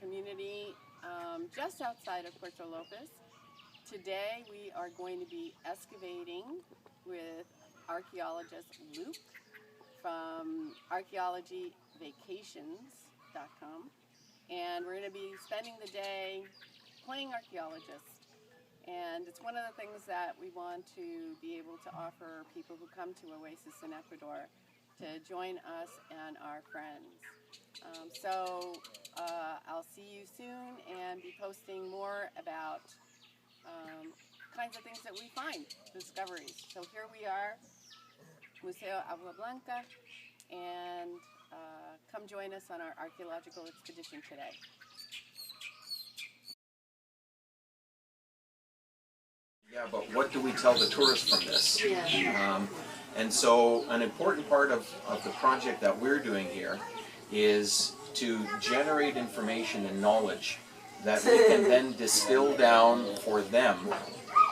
community just outside of Puerto Lopez. Today we are going to be excavating with archaeologist Luke from archeologyvacations.com, and we're going to be spending the day playing archaeologist. And it's one of the things that we want to be able to offer people who come to Oasis in Ecuador to join us and our friends. I'll see you soon and be posting more about kinds of things that we find, discoveries. So here we are, Museo Agua Blanca, and come join us on our archaeological expedition today. Yeah, but what do we tell the tourists from this? And so an important part of the project that we're doing here is to generate information and knowledge that we can then distill down for them,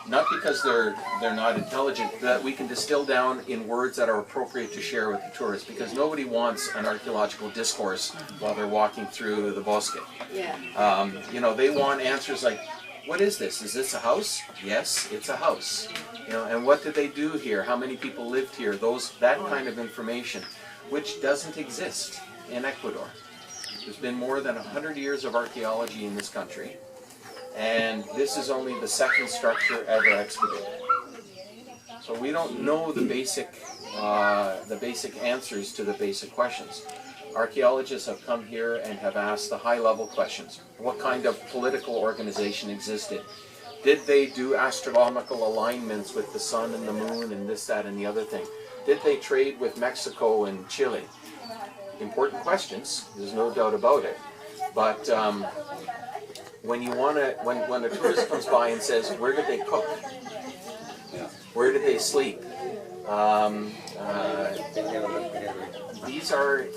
not because they're not intelligent, that we can distill down in words that are appropriate to share with the tourists, because nobody wants an archaeological discourse while they're walking through the bosque. You know, they want answers like, what is this? Is this a house? Yes, it's a house. You know, and what did they do here? How many people lived here? That kind of information, which doesn't exist in Ecuador. There's been more than 100 years of archaeology in this country, and this is only the second structure ever excavated. So we don't know the basic answers to the basic questions. Archaeologists have come here and have asked the high-level questions. What kind of political organization existed? Did they do astronomical alignments with the sun and the moon and this, that, and the other thing? Did they trade with Mexico and Chile? Important questions, there's no doubt about it. But when a tourist comes by and says, where did they cook? Where did they sleep? These are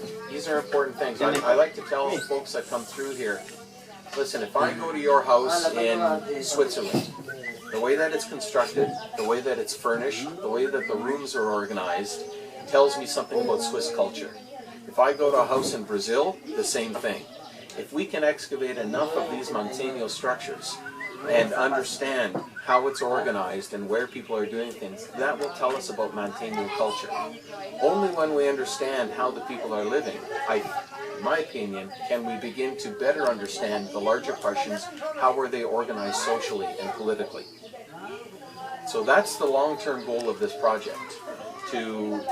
important things. I like to tell folks that come through here, listen, if I go to your house in Switzerland, the way that it's constructed, the way that it's furnished, the way that the rooms are organized, tells me something about Swiss culture. If I go to a house in Brazil, the same thing. If we can excavate enough of these mountainous structures and understand how it's organized and where people are doing things, that will tell us about mountainous culture. Only when we understand how the people are living, in my opinion, can we begin to better understand the larger questions, how were they organized socially and politically. So that's the long-term goal of this project, to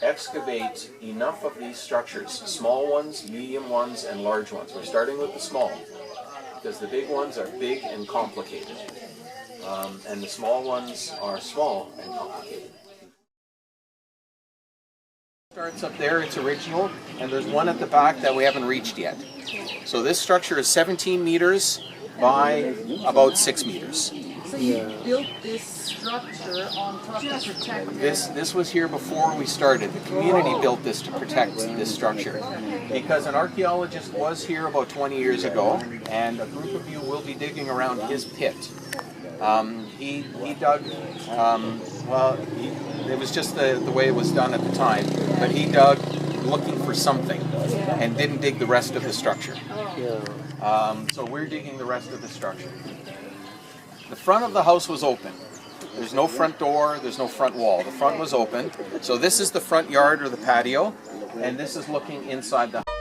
excavate enough of these structures, small ones, medium ones, and large ones. We're starting with the small, because the big ones are big and complicated, and the small ones are small and complicated. Starts up there, it's original, and there's one at the back that we haven't reached yet. So this structure is 17 meters by about 6 meters. So you built this structure on top to protect this was here before we started. The community built this to protect this structure, because an archaeologist was here about 20 years ago, and a group of you will be digging around his pit. He dug, it was just the way it was done at the time, but he dug looking for something and didn't dig the rest of the structure. So we're digging the rest of the structure. The front of the house was open. There's no front door, there's no front wall. The front was open. So this is the front yard or the patio, and this is looking inside the house.